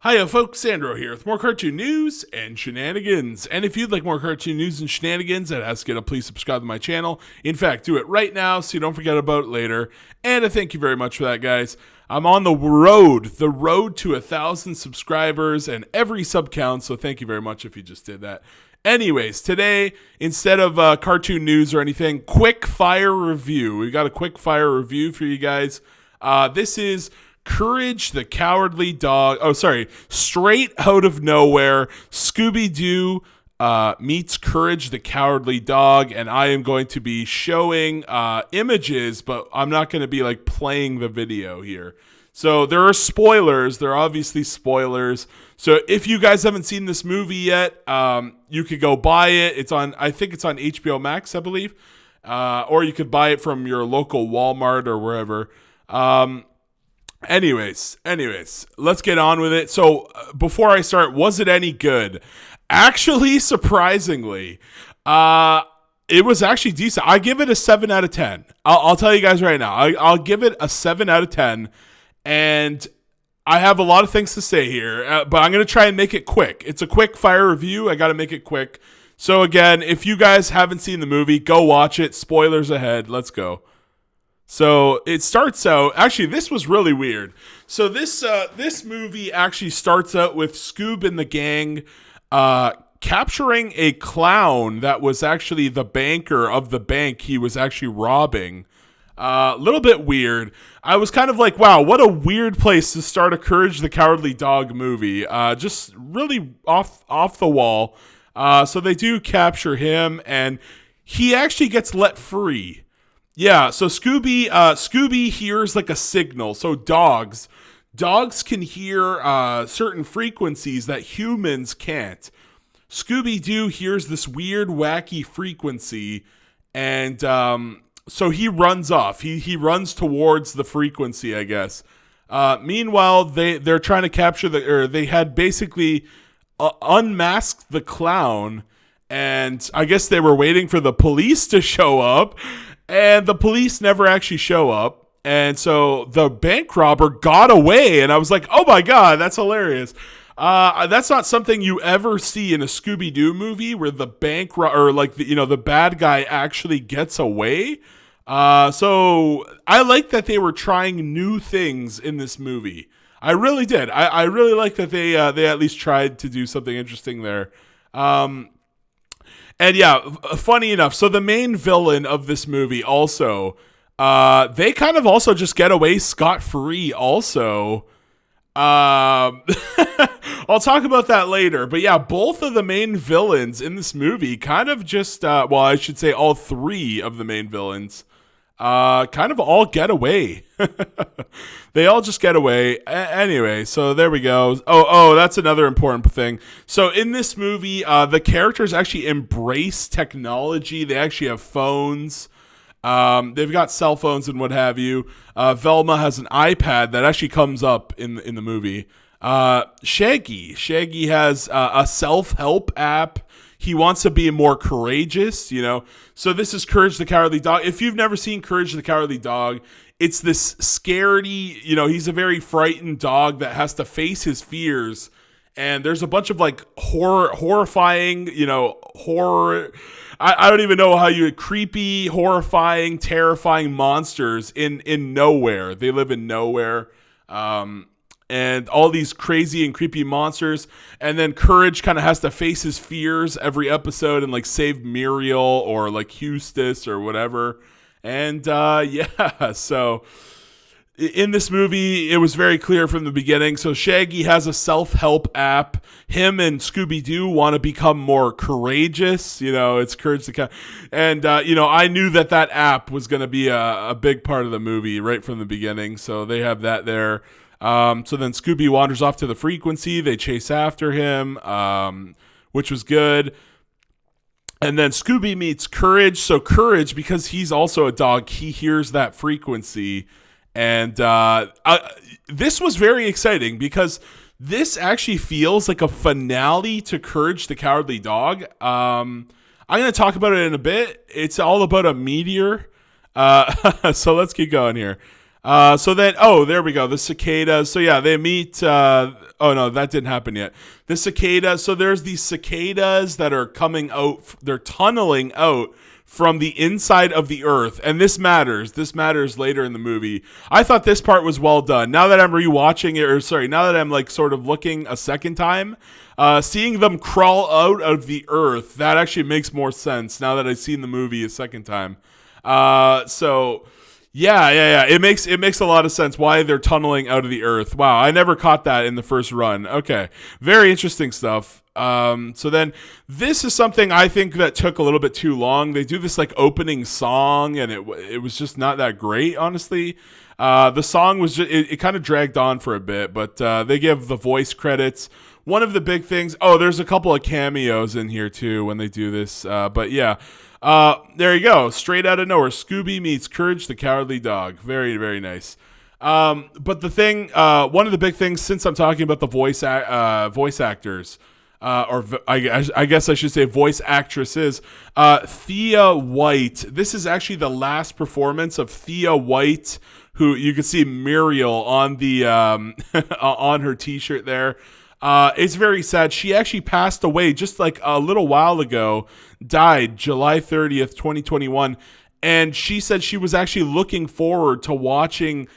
Hiya folks, Sandro here with more cartoon news and shenanigans. And if you'd like more cartoon news and shenanigans, I'd ask you to please subscribe to my channel. In fact, do it right now so you don't forget about it later. And I thank you very much for that, guys. I'm on the road to 1,000 subscribers, and every sub counts, so thank you very much if you just did that. Anyways, today, instead of cartoon news or anything, quick fire review. We got a quick fire review for you guys. This is Courage the Cowardly Dog. Straight Out of Nowhere. Scooby-Doo meets Courage the Cowardly Dog, and I am going to be showing images, but I'm not going to be like playing the video here. So there are spoilers. There are obviously spoilers. So if you guys haven't seen this movie yet, you could go buy it. I think it's on HBO Max, I believe. Or you could buy it from your local Walmart or wherever. Anyways, let's get on with it. So before I start, was it any good? Actually, surprisingly, it was actually decent. I give it a 7 out of 10. I'll tell you guys right now. I'll give it a 7 out of 10. And I have a lot of things to say here, but I'm going to try and make it quick. It's a quick fire review. I got to make it quick. So again, if you guys haven't seen the movie, go watch it. Spoilers ahead. Let's go. So it starts out, actually, this was really weird. So this movie actually starts out with Scoob and the gang capturing a clown that was actually the banker of the bank he was actually robbing. A little bit weird. I was kind of like, wow, what a weird place to start a Courage the Cowardly Dog movie. Just really off the wall. So they do capture him, and he actually gets let free. Yeah, so Scooby hears like a signal. So dogs can hear certain frequencies that humans can't. Scooby-Doo hears this weird, wacky frequency, and so he runs off. He runs towards the frequency, I guess. Meanwhile, they're trying to capture they had basically unmasked the clown, and I guess they were waiting for the police to show up. And the police never actually show up. And so the bank robber got away. And I was like, oh my God, that's hilarious. That's not something you ever see in a Scooby-Doo movie where the the bad guy actually gets away. So I like that they were trying new things in this movie. I really did. I really like that they at least tried to do something interesting there. And yeah, funny enough, so the main villain of this movie also, they kind of also just get away scot-free also. I'll talk about that later. But yeah, both of the main villains in this movie kind of just, I should say all three of the main villains kind of all get away. They all just get away. Anyway, so there we go. Oh, that's another important thing. So in this movie, the characters actually embrace technology. They actually have phones. They've got cell phones and what have you. Velma has an iPad that actually comes up in the movie. Shaggy has a self-help app. He wants to be more courageous, So this is Courage the Cowardly Dog. If you've never seen Courage the Cowardly Dog, it's this scaredy, he's a very frightened dog that has to face his fears. And there's a bunch of like horrifying, horror. I don't even know how creepy, horrifying, terrifying monsters in nowhere. They live in nowhere. And all these crazy and creepy monsters. And then Courage kind of has to face his fears every episode and like save Muriel or like Eustace or whatever. And so in this movie, it was very clear from the beginning. So Shaggy has a self-help app. Him and Scooby-Doo want to become more courageous. It's Courage the And, I knew that app was going to be a big part of the movie right from the beginning. So they have that there. So then Scooby wanders off to the frequency. They chase after him, which was good. And then Scooby meets Courage. So Courage, because he's also a dog, he hears that frequency. And this was very exciting because this actually feels like a finale to Courage the Cowardly Dog. I'm going to talk about it in a bit. It's all about a meteor. So let's keep going here. So then, there we go. The cicadas. So yeah, they meet. Oh no, that didn't happen yet. The cicada. So there's these cicadas that are coming out. They're tunneling out from the inside of the earth, and this matters. This matters later in the movie. I thought this part was well done. Now that I'm rewatching it, now that I'm like sort of looking a second time, seeing them crawl out of the earth, that actually makes more sense now that I've seen the movie a second time. So. Yeah. It makes a lot of sense why they're tunneling out of the earth. Wow, I never caught that in the first run. Okay, very interesting stuff. So then this is something I think that took a little bit too long. They do this like opening song, and it was just not that great, honestly. The song was just, it kind of dragged on for a bit, but they give the voice credits. One of the big things. Oh, there's a couple of cameos in here too when they do this. But yeah. There you go. Straight out of nowhere. Scooby meets Courage the Cowardly Dog. Very, very nice. But the thing, one of the big things, since I'm talking about the voice actors, I guess I should say voice actresses, Thea White. This is actually the last performance of Thea White, who you can see Muriel on the on her T-shirt there. It's very sad. She actually passed away just like a little while ago, died July 30th, 2021. And she said she was actually looking forward to watching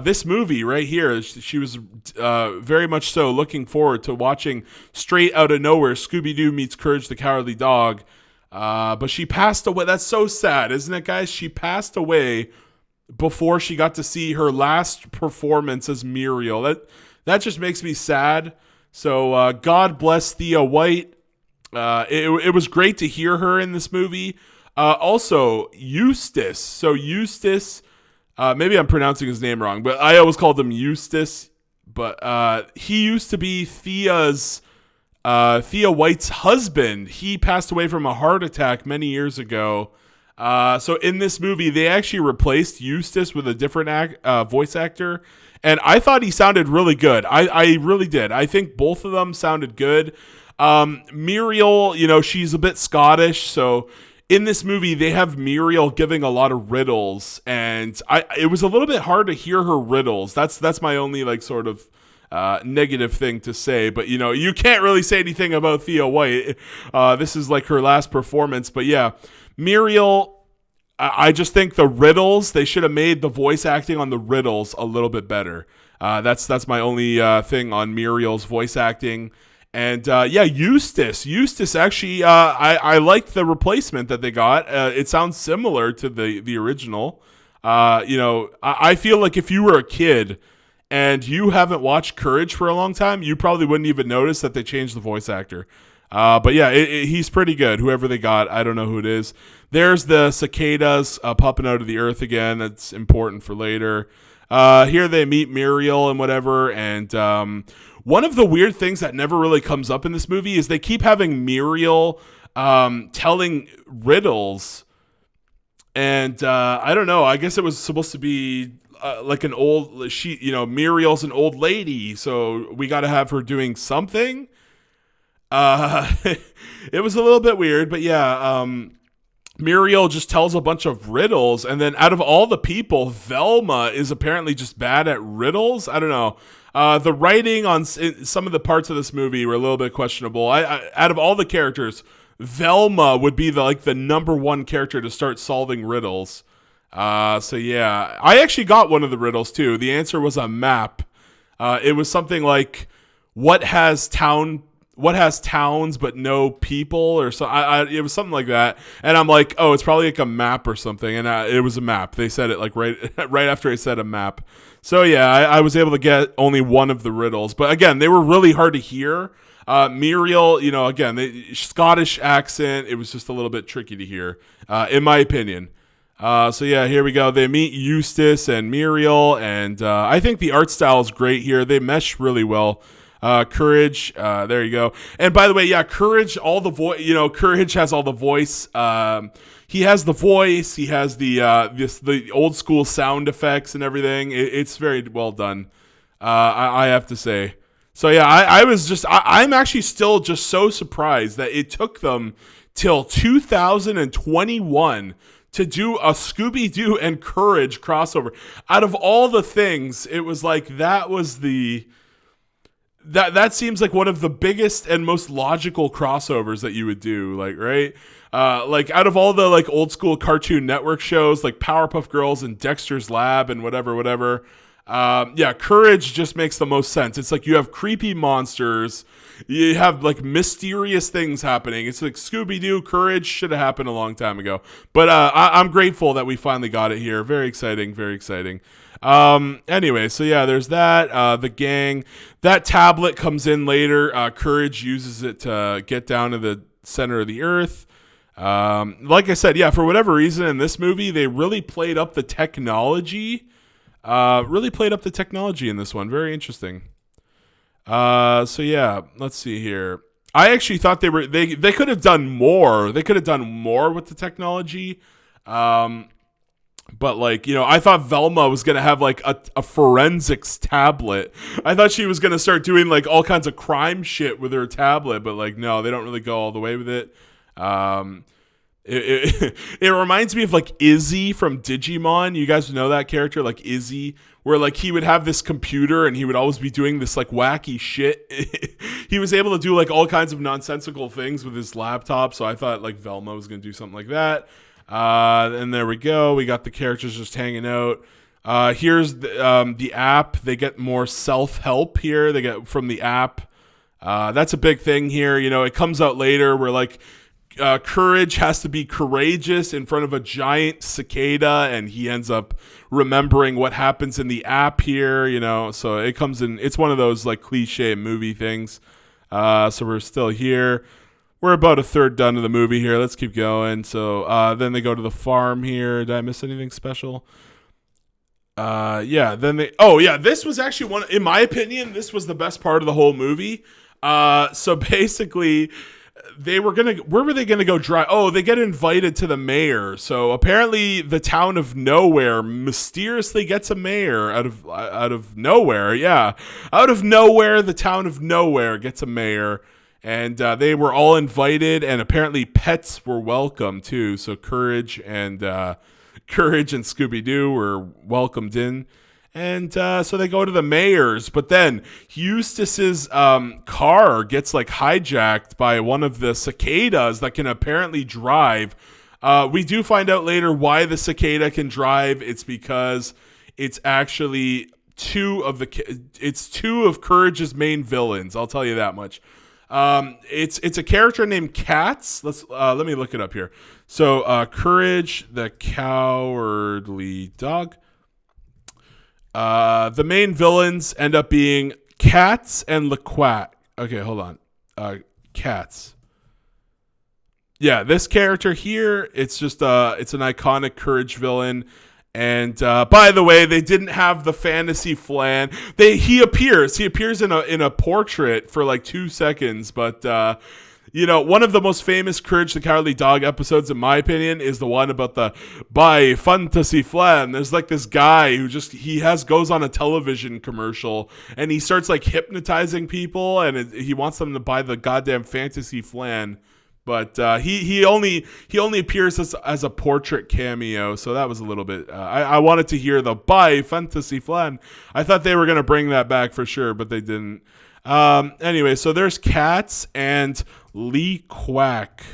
this movie right here. She was very much so looking forward to watching Straight Outta Nowhere, Scooby-Doo meets Courage the Cowardly Dog. But she passed away. That's so sad, isn't it, guys? She passed away before she got to see her last performance as Muriel. That just makes me sad. So God bless Thea White. It was great to hear her in this movie. Also, Eustace. So Eustace, maybe I'm pronouncing his name wrong, but I always called him Eustace. But he used to be Thea White's husband. He passed away from a heart attack many years ago. So in this movie, they actually replaced Eustace with a different voice actor. And I thought he sounded really good. I really did. I think both of them sounded good. Muriel, she's a bit Scottish. So in this movie, they have Muriel giving a lot of riddles. And it was a little bit hard to hear her riddles. That's my only like sort of negative thing to say. But, you can't really say anything about Thea White. This is like her last performance. But yeah, Muriel... I just think the riddles, they should have made the voice acting on the riddles a little bit better. That's my only thing on Muriel's voice acting. And Eustace. Eustace, actually, I liked the replacement that they got. It sounds similar to the original. I feel like if you were a kid and you haven't watched Courage for a long time, you probably wouldn't even notice that they changed the voice actor. But yeah, he's pretty good. Whoever they got, I don't know who it is. There's the cicadas popping out of the earth again. That's important for later. Here they meet Muriel and whatever. And one of the weird things that never really comes up in this movie is they keep having Muriel telling riddles. And I don't know. I guess it was supposed to be like an old, Muriel's an old lady. So we got to have her doing something. It was a little bit weird, but yeah, Muriel just tells a bunch of riddles, and then out of all the people, Velma is apparently just bad at riddles. I don't know. The writing on some of the parts of this movie were a little bit questionable. I out of all the characters, Velma would be the number one character to start solving riddles. So yeah, I actually got one of the riddles too. The answer was a map. It was something like, what has towns but no people, or so. It was something like that, and I'm like, oh, it's probably like a map or something, and it was a map. They said it like right after I said a map. So yeah, I was able to get only one of the riddles, but again, they were really hard to hear. Muriel, again, Scottish accent. It was just a little bit tricky to hear, in my opinion. So yeah, here we go. They meet Eustace and Muriel, and I think the art style is great here. They mesh really well. Courage, there you go. And by the way, yeah, Courage, all the voice, Courage has all the voice. He has the voice. He has the old school sound effects and everything. It's very well done. I have to say. So yeah, I'm actually still just so surprised that it took them till 2021 to do a Scooby-Doo and Courage crossover. Out of all the things, it was like that seems like one of the biggest and most logical crossovers that you would do, like, right? Like out of all the like old school Cartoon Network shows like Powerpuff Girls and Dexter's Lab and whatever. Courage just makes the most sense. It's like you have creepy monsters, you have like mysterious things happening. It's like Scooby-Doo. Courage should have happened a long time ago. But I'm grateful that we finally got it here. Very exciting, very exciting. Anyway, so yeah, there's that. The gang, that tablet comes in later. Courage uses it to get down to the center of the earth. Like I said, yeah, for whatever reason in this movie, they really played up the technology. In this one. Very interesting. So yeah, let's see here. I actually thought they could have done more. They could have done more with the technology. But like, you know, I thought Velma was going to have like a forensics tablet. I thought she was going to start doing like all kinds of crime shit with her tablet, but like, no, they don't really go all the way with it. It reminds me of like Izzy from Digimon. You guys know that character, like Izzy, where like he would have this computer and he would always be doing this like wacky shit. He was able to do like all kinds of nonsensical things with his laptop. So I thought like Velma was going to do something like that. And there we go. We got the characters just hanging out. Here's the app. They get more self-help here. They get from the app. That's a big thing here. You know, it comes out later where like Courage has to be courageous in front of a giant cicada, and he ends up remembering what happens in the app here, you know. So it comes in. It's one of those like cliche movie things. So we're still here. We're about a third done of the movie here. Let's keep going. So then they go to the farm here. Did I miss anything special? This was actually one, in my opinion, this was the best part of the whole movie. So basically, where were they gonna go drive? Oh, they get invited to the mayor. So apparently the town of Nowhere mysteriously gets a mayor out of nowhere. Yeah. Out of nowhere, the town of Nowhere gets a mayor. And they were all invited, and apparently pets were welcome too. So Courage and Scooby-Doo were welcomed in. And so they go to the mayor's, but then Eustace's car gets like hijacked by one of the cicadas that can apparently drive. We do find out later why the cicada can drive. It's because it's actually two of Courage's main villains. I'll tell you that much. It's a character named Cats. Let me look it up here. So Courage, the Cowardly Dog. The main villains end up being Cats and LeQuack. Okay, hold on. Cats. Yeah, this character here, it's just it's an iconic Courage villain. And by the way, they didn't have the fantasy flan. He appears in a portrait for like 2 seconds, but you know, one of the most famous Courage the Cowardly Dog episodes, in my opinion, is the one about the buy fantasy flan. There's like this guy who goes on a television commercial and he starts like hypnotizing people, and he wants them to buy the goddamn fantasy flan. But he only appears as a portrait cameo, so that was a little bit. I wanted to hear the buy fantasy flan. I thought they were gonna bring that back for sure, but they didn't. Anyway, so there's Cats and Lee Quack.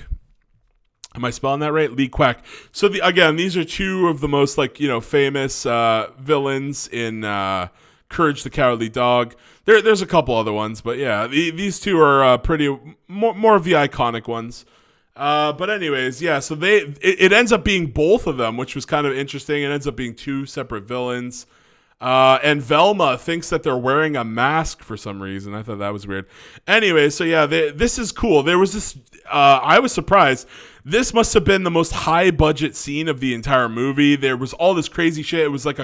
Am I spelling that right? Lee Quack. So these are two of the most like, you know, famous villains in Courage the Cowardly Dog. There's a couple other ones, but yeah, these two are pretty more of the iconic ones. But anyways, yeah, so it ends up being both of them, which was kind of interesting. It ends up being two separate villains. And Velma thinks that they're wearing a mask for some reason. I thought that was weird. Anyway, so yeah, this is cool. There was this, I was surprised. This must have been the most high budget scene of the entire movie. There was all this crazy shit. It was like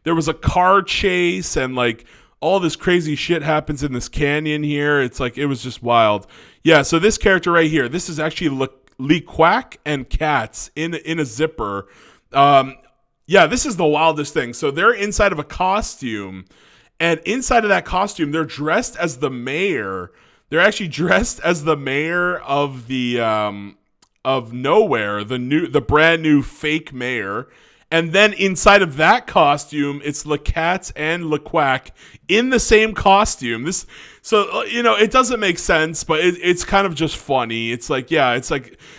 there was a car chase, and like all this crazy shit happens in this canyon here. It's like, it was just wild. Yeah, so this character right here, this is actually Lee Quack and Cats in a zipper. Yeah, this is the wildest thing. So they're inside of a costume, and inside of that costume, they're dressed as the mayor. They're actually dressed as the mayor of the of Nowhere, the brand new fake mayor. And then inside of that costume, it's LeCats and LeQuack in the same costume. It doesn't make sense, but it's kind of just funny. It's like,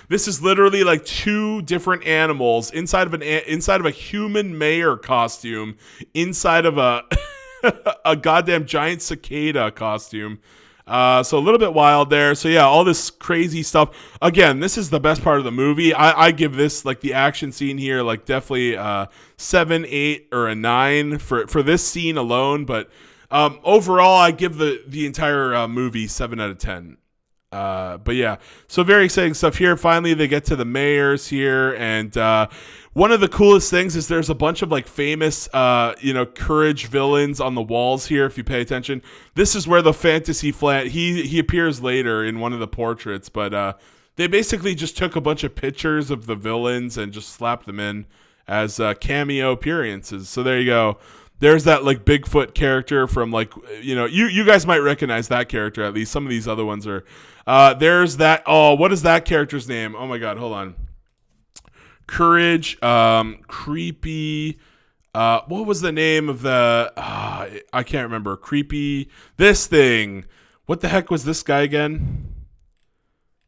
this is literally like two different animals inside of a human mayor costume, inside of a a goddamn giant cicada costume. So a little bit wild there. So yeah, all this crazy stuff. Again, this is the best part of the movie. I give this, like, the action scene here, like, definitely 7, 8, or a 9 for this scene alone. But overall, I give the entire movie 7 out of 10. But yeah, so very exciting stuff here. Finally, they get to the mayors here, and one of the coolest things is there's a bunch of, like, famous, courage villains on the walls here. If you pay attention, this is where the fantasy flat he appears later in one of the portraits, but they basically just took a bunch of pictures of the villains and just slapped them in as cameo appearances. So there you go. There's that, like, Bigfoot character from, like, you guys might recognize that character at least. Some of these other ones are. There's that. Oh, what is that character's name? Oh my God, hold on. Courage, creepy. What was the name of the? I can't remember. Creepy. This thing. What the heck was this guy again?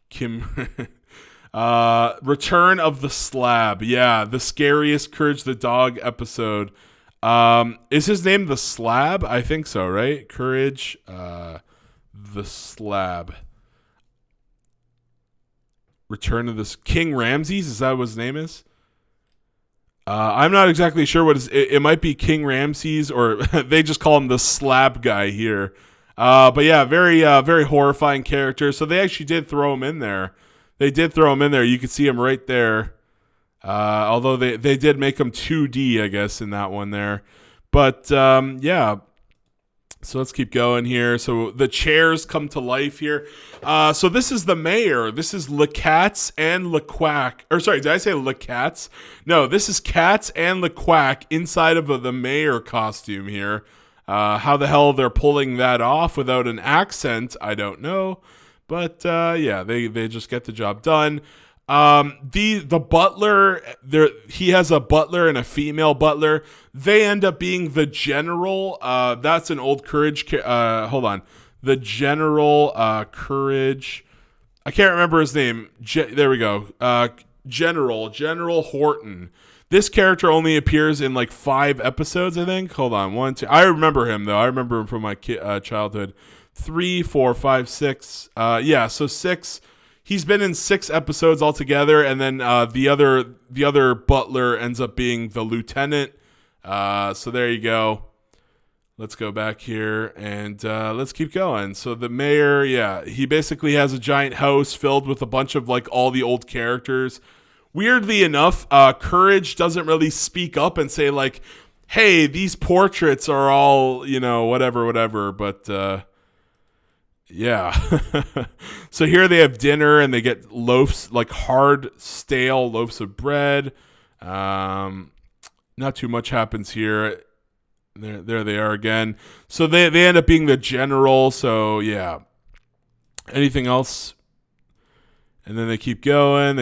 Kim. Return of the Slab. Yeah, the scariest Courage the Dog episode. Is his name the Slab? I think so, right? Courage, the Slab. Return of this King Ramses. Is that what his name is? I'm not exactly sure what it might be King Ramses, or they just call him the Slab guy here. But yeah, very, very horrifying character. So they actually did throw him in there. You can see him right there. Although they did make him 2D, I guess, in that one there. But yeah. So let's keep going here. So the chairs come to life here. So this is the mayor. This is LeCats and LeQuack. Or sorry, did I say LeCats? No, this is Cats and LeQuack inside of the mayor costume here. How the hell they're pulling that off without an accent, I don't know. But yeah, they just get the job done. The butler, he has a butler and a female butler. They end up being the general. That's an old Courage. Hold on, the general Courage. I can't remember his name. There we go. General Horton. This character only appears in like 5 episodes, I think. Hold on, 1, 2. I remember him though. I remember him from my childhood. 3, 4, 5, 6. Yeah, so 6. He's been in 6 episodes altogether, and then the other butler ends up being the lieutenant. So there you go. Let's go back here and let's keep going. So the mayor, yeah, he basically has a giant house filled with a bunch of like all the old characters. Weirdly enough, Courage doesn't really speak up and say like, "Hey, these portraits are all whatever," but. Yeah. So here they have dinner and they get loaves, like hard, stale loaves of bread. Not too much happens here. There they are again. So they end up being the general. So yeah. Anything else? And then they keep going.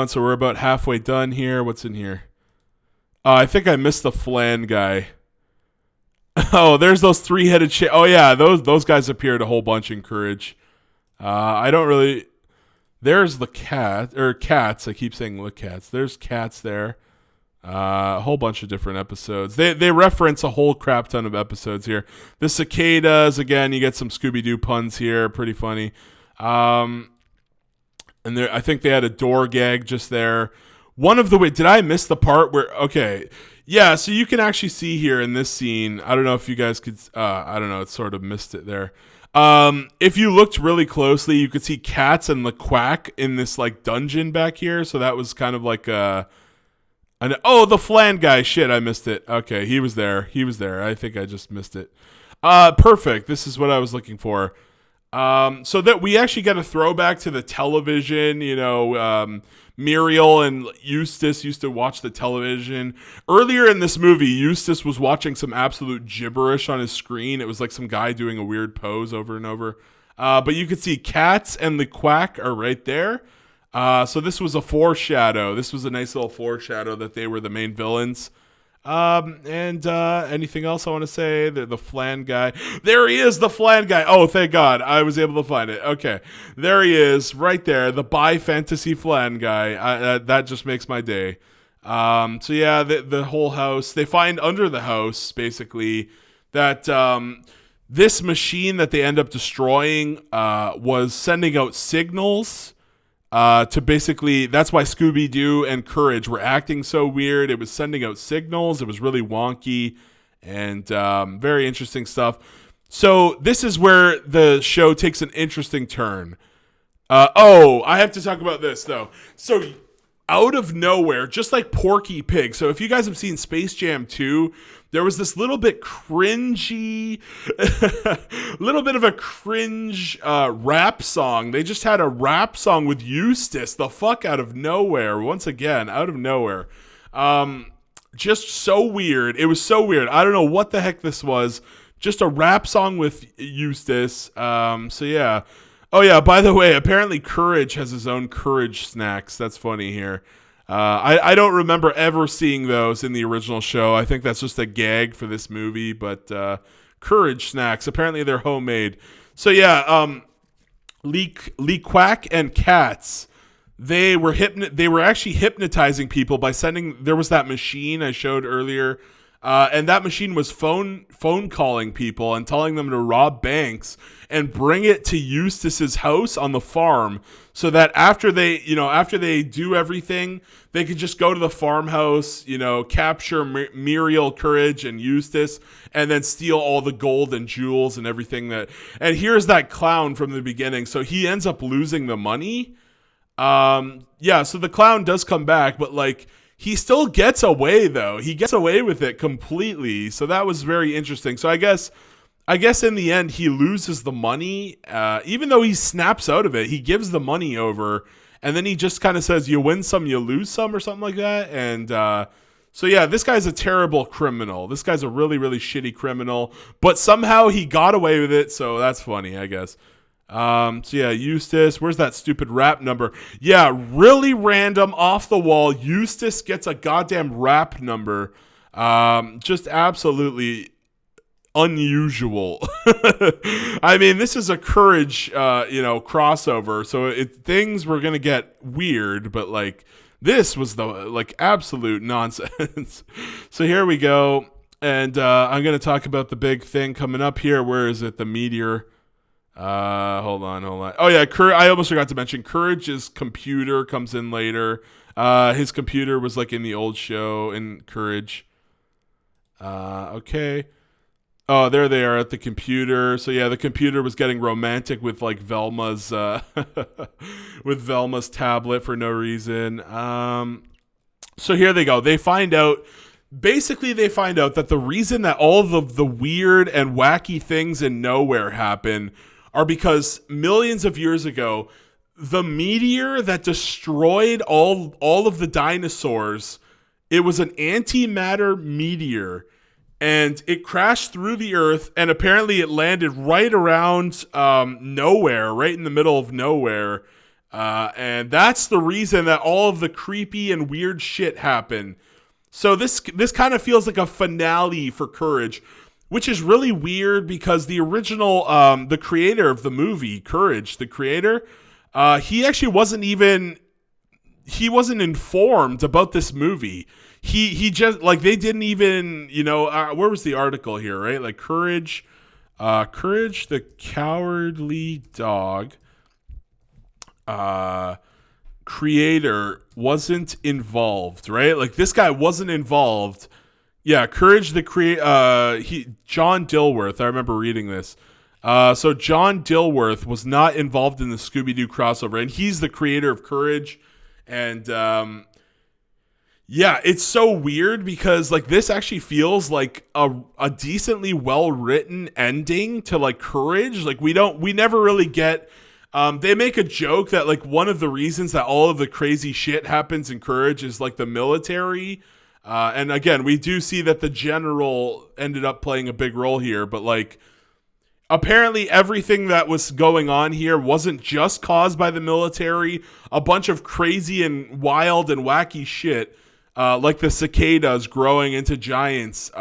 So we're about halfway done here. What's in here? I think I missed the flan guy. Oh, there's those 3-headed shit. Oh yeah, those guys appeared a whole bunch in Courage. I don't really. There's the cats. I keep saying look cats. There's cats there. A whole bunch of different episodes. They reference a whole crap ton of episodes here. The cicadas again. You get some Scooby-Doo puns here. Pretty funny. And there, I think they had a door gag just there. Did I miss the part where? Okay. Yeah, so you can actually see here in this scene, I don't know if you guys could, I don't know, it sort of missed it there. If you looked really closely, you could see Cats and LeQuack in this, like, dungeon back here, so that was kind of like the flan guy, shit, I missed it. Okay, he was there, I think I just missed it. Perfect, this is what I was looking for. So that we actually got a throwback to the television, Muriel and Eustace used to watch the television. Earlier in this movie, Eustace was watching some absolute gibberish on his screen. It was like some guy doing a weird pose over and over. But you could see Cats and LeQuack are right there. So this was a foreshadow. This was a nice little foreshadow that they were the main villains. And anything else I want to say? The Flan guy. There he is, the Flan guy. Oh, thank God. I was able to find it. Okay. There he is, right there. The bi-fantasy Flan guy. That just makes my day. So yeah, the whole house. They find under the house, basically, that this machine that they end up destroying was sending out signals to basically, that's why Scooby-Doo and Courage were acting so weird. It was sending out signals. It was really wonky and very interesting stuff. So this is where the show takes an interesting turn. I have to talk about this, though. So out of nowhere, just like Porky Pig. So if you guys have seen Space Jam 2, there was this little bit cringy, little bit of a cringe rap song. They just had a rap song with Eustace, the fuck out of nowhere. Once again, out of nowhere. Just so weird. It was so weird. I don't know what the heck this was. Just a rap song with Eustace. So yeah. Oh yeah, by the way, apparently Courage has his own Courage snacks. That's funny here. I don't remember ever seeing those in the original show. I think that's just a gag for this movie, but Courage snacks, apparently they're homemade. So yeah, Lee Quack and Cats, they were actually hypnotizing people by there was that machine I showed earlier, and that machine was phone calling people and telling them to rob banks and bring it to Eustace's house on the farm, so that after they do everything, they could just go to the farmhouse, capture Muriel, Courage, and Eustace, and then steal all the gold and jewels and everything and here's that clown from the beginning. So he ends up losing the money. So the clown does come back, but he still gets away, though. He gets away with it completely. So that was very interesting. So I guess in the end, he loses the money. Even though he snaps out of it, he gives the money over. And then he just kind of says, you win some, you lose some, or something like that. And so yeah, this guy's a terrible criminal. This guy's a really, really shitty criminal. But somehow he got away with it. So that's funny, I guess. So yeah, Eustace, where's that stupid rap number? Yeah, really random, off the wall. Eustace gets a goddamn rap number. Just absolutely unusual. I mean, this is a Courage, crossover. So things were going to get weird, but this was the absolute nonsense. So here we go. And, I'm going to talk about the big thing coming up here. Where is it? The meteor. Hold on. Oh yeah, I almost forgot to mention Courage's computer comes in later. His computer was in the old show in Courage. Okay. Oh, there they are at the computer. So yeah, the computer was getting romantic with Velma's with Velma's tablet for no reason. So here they go. They find out that the reason that all of the weird and wacky things in Nowhere happen are because millions of years ago, the meteor that destroyed all of the dinosaurs, it was an antimatter meteor, and it crashed through the Earth, and apparently it landed right around Nowhere, right in the middle of Nowhere, and that's the reason that all of the creepy and weird shit happened. So this kind of feels like a finale for Courage, which is really weird because the original, the creator of the movie, Courage, the creator, he actually wasn't informed about this movie. He just, they didn't even, where was the article here, right? Courage, the Cowardly Dog, creator wasn't involved, right? This guy wasn't involved. Yeah, Courage the John Dilworth. I remember reading this. So John Dilworth was not involved in the Scooby-Doo crossover, and he's the creator of Courage. And yeah, it's so weird because this actually feels like a decently well-written ending to Courage. We never really get. They make a joke that one of the reasons that all of the crazy shit happens in Courage is the military. And again, we do see that the general ended up playing a big role here, but apparently everything that was going on here wasn't just caused by the military. A bunch of crazy and wild and wacky shit, like the cicadas growing into giants.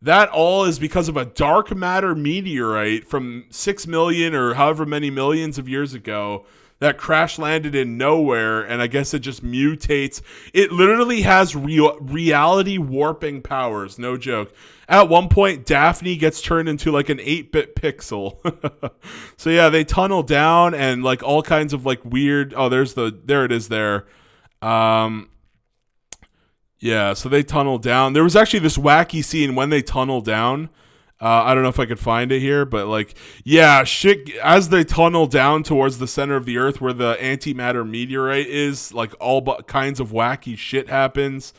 That all is because of a dark matter meteorite from 6 million or however many millions of years ago that crash landed in nowhere, and I guess it just mutates. It literally has reality warping powers, no joke. At one point, Daphne gets turned into like an 8-bit pixel. So yeah, they tunnel down and like all kinds of like weird. Oh, there it is there. Yeah, so they tunnel down. There was actually this wacky scene when they tunnel down. I don't know if I could find it here, but like, yeah, shit, as they tunnel down towards the center of the earth where the antimatter meteorite is, like all kinds of wacky shit happens.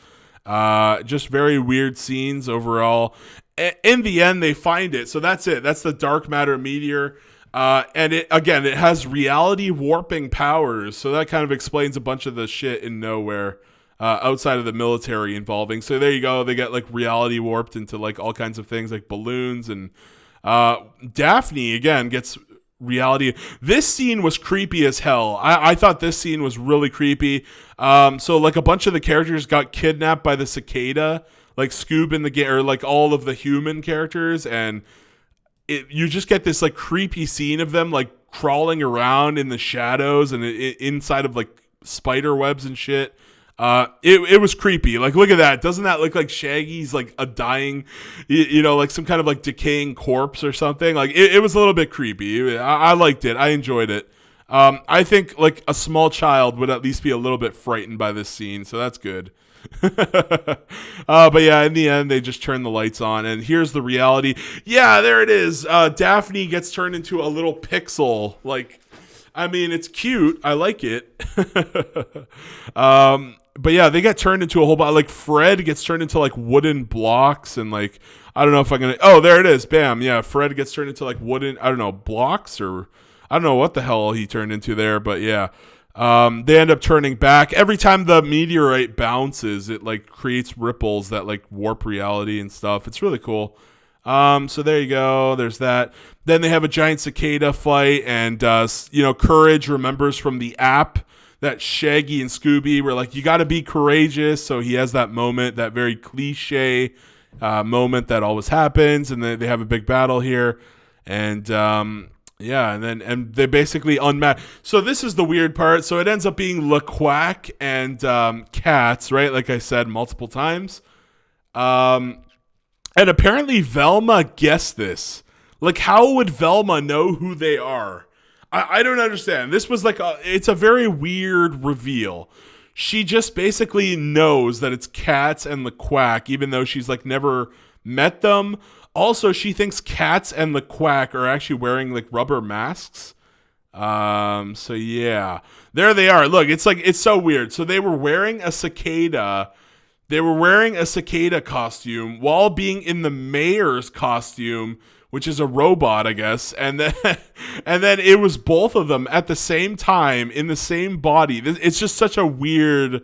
Just very weird scenes overall. In the end, they find it. So that's it. That's the dark matter meteor. And it has reality warping powers. So that kind of explains a bunch of the shit in nowhere. Outside of the military involving. So there you go. They get like reality warped into like all kinds of things like balloons, and Daphne again gets reality. This scene was creepy as hell. I thought this scene was really creepy. So like a bunch of the characters got kidnapped by the cicada, like Scoob in the game, or like all of the human characters, and you just get this like creepy scene of them like crawling around in the shadows and inside of like spider webs and shit. It was creepy. Like, look at that. Doesn't that look like Shaggy's like a dying, like some kind of like decaying corpse or something? Like, it was a little bit creepy. I liked it. I enjoyed it. I think like a small child would at least be a little bit frightened by this scene, so that's good. But yeah, in the end, they just turn the lights on, and here's the reality. Yeah, there it is. Daphne gets turned into a little pixel. Like, I mean, it's cute. I like it. But yeah, they get turned into a whole bunch. Like Fred gets turned into like wooden blocks, and like I don't know if I'm gonna. Oh, there it is. Bam. Yeah, Fred gets turned into like wooden. I don't know, blocks, or I don't know what the hell he turned into there. But yeah, they end up turning back every time the meteorite bounces. It like creates ripples that like warp reality and stuff. It's really cool. So there you go. There's that. Then they have a giant cicada fight, and Courage remembers from the app that Shaggy and Scooby were like, you got to be courageous. So he has that moment, that very cliche moment that always happens, and they have a big battle here, and and they basically unmatch. So this is the weird part. So it ends up being LeQuack and Cats, right? Like I said multiple times, and apparently Velma guessed this. Like, how would Velma know who they are? I don't understand. This was like it's a very weird reveal. She just basically knows that it's Cats and LeQuack, even though she's like never met them. Also, she thinks Cats and LeQuack are actually wearing like rubber masks. So yeah, there they are. Look, it's so weird. So they were wearing a cicada. They were wearing a cicada costume while being in the mayor's costume, which is a robot, I guess, and then it was both of them at the same time in the same body. It's just such a weird,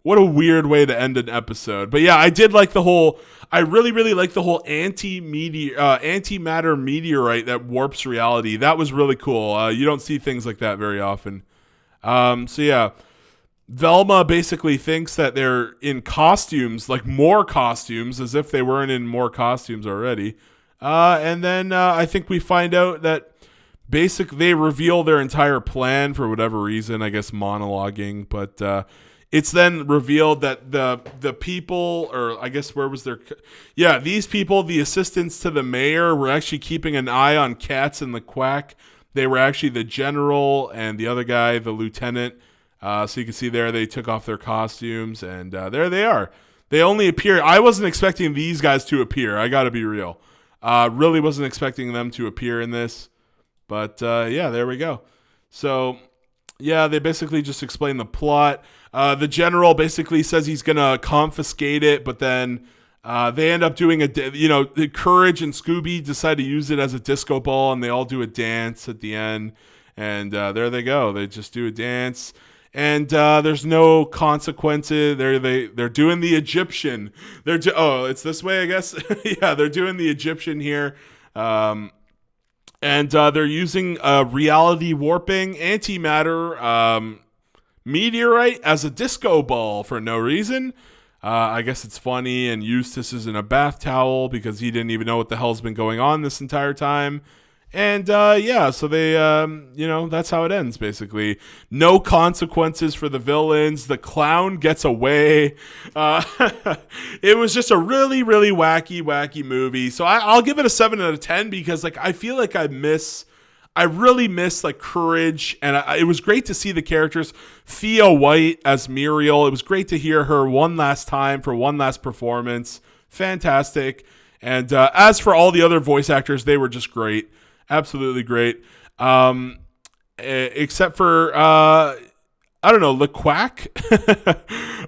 what a weird way to end an episode. But yeah, I did like the whole. I really, really like the whole antimatter meteorite that warps reality. That was really cool. You don't see things like that very often. So yeah, Velma basically thinks that they're in costumes, like more costumes, as if they weren't in more costumes already. And then I think we find out that basically they reveal their entire plan for whatever reason, I guess monologuing, but it's then revealed that the people, or I guess where was their... Yeah, these people, the assistants to the mayor, were actually keeping an eye on Cats and LeQuack. They were actually the general and the other guy, the lieutenant. So you can see there they took off their costumes, and there they are. They only appear... I wasn't expecting these guys to appear. I gotta be real. Really wasn't expecting them to appear in this. But, yeah, there we go. So, yeah, they basically just explain the plot. The general basically says he's going to confiscate it, but then they end up doing Courage and Scooby decide to use it as a disco ball, and they all do a dance at the end. And there they go. They just do a dance. And there's no consequences. They're doing the Egyptian. It's this way, I guess. Yeah, they're doing the Egyptian here. And they're using a reality warping antimatter meteorite as a disco ball for no reason. I guess it's funny, and Eustace is in a bath towel because he didn't even know what the hell's been going on this entire time. And so they, that's how it ends, basically. No consequences for the villains. The clown gets away. It was just a really, really wacky movie. So I'll give it a 7 out of 10 because, like, I feel like I really miss like courage, and it was great to see the characters. Thea White as Muriel. It was great to hear her one last time for one last performance. Fantastic. And as for all the other voice actors, they were just great. Absolutely great. Except for, I don't know, LeQuack?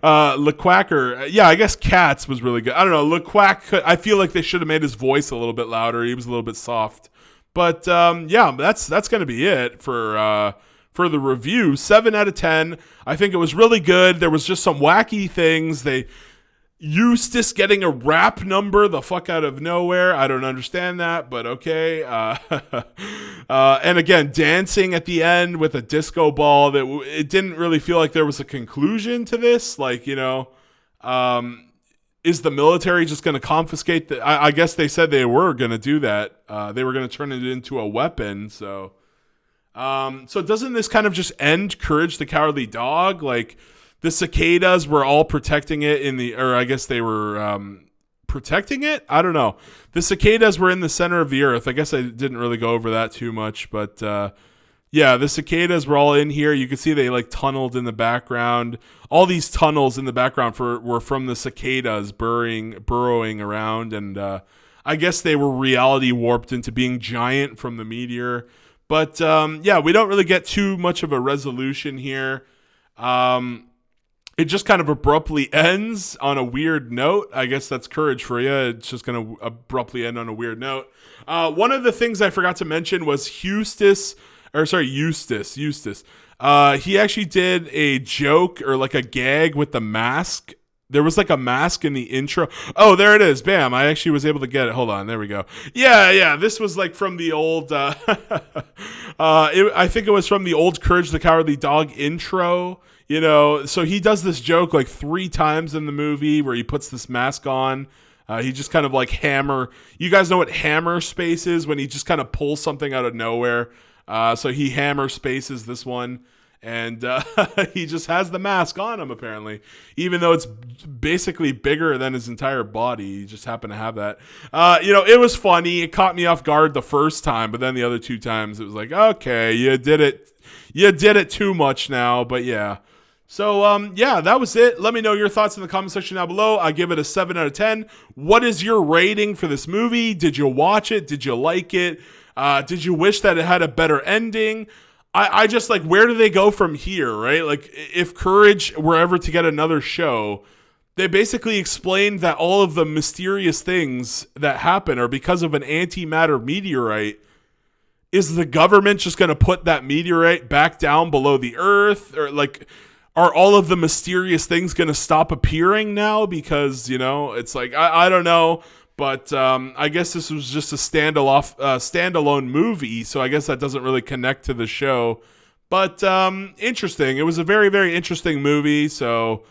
LeQuacker. Yeah, I guess Katz was really good. I don't know. LeQuack, I feel like they should have made his voice a little bit louder. He was a little bit soft. But, that's going to be it for the review. 7 out of 10. I think it was really good. There was just some wacky things. Eustace getting a rap number the fuck out of nowhere. I don't understand that, but okay. And again, dancing at the end with a disco ball. It didn't really feel like there was a conclusion to this. Like, is the military just going to confiscate I guess they said they were going to do that. They were going to turn it into a weapon. So doesn't this kind of just end Courage the Cowardly Dog? Like, the cicadas were all protecting it or I guess they were protecting it? I don't know. The cicadas were in the center of the earth. I guess I didn't really go over that too much, but the cicadas were all in here. You can see they like tunneled in the background. All these tunnels in the background were from the cicadas burrowing around, and I guess they were reality warped into being giant from the meteor. But we don't really get too much of a resolution here. It just kind of abruptly ends on a weird note. I guess that's Courage for you. It's just going to abruptly end on a weird note. One of the things I forgot to mention was Eustace. He actually did a joke or like a gag with the mask. There was like a mask in the intro. Oh, there it is. Bam. I actually was able to get it. Hold on. There we go. Yeah. This was like from the old, I think it was from the old Courage the Cowardly Dog intro. So he does this joke like 3 times in the movie where he puts this mask on. He just kind of like hammer. You guys know what hammer space is when he just kind of pulls something out of nowhere. So he hammer spaces this one. And he just has the mask on him, apparently. Even though it's basically bigger than his entire body. He just happened to have that. It was funny. It caught me off guard the first time. But then the other 2 times, it was like, okay, you did it. You did it too much now. But yeah. So, that was it. Let me know your thoughts in the comment section down below. I give it a 7 out of 10. What is your rating for this movie? Did you watch it? Did you like it? Did you wish that it had a better ending? I just like, where do they go from here, right? Like, if Courage were ever to get another show, they basically explained that all of the mysterious things that happen are because of an antimatter meteorite. Is the government just going to put that meteorite back down below the earth? Or like, are all of the mysterious things going to stop appearing now? Because, it's like, I don't know. But I guess this was just a standalone movie, so I guess that doesn't really connect to the show. But interesting. It was a very, very interesting movie. So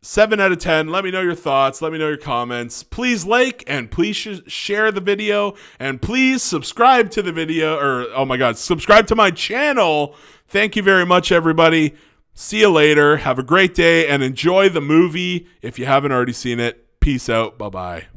7 out of 10. Let me know your thoughts. Let me know your comments. Please like and please share the video. And please subscribe to the video. Subscribe to my channel. Thank you very much, everybody. See you later. Have a great day and enjoy the movie if you haven't already seen it. Peace out. Bye-bye.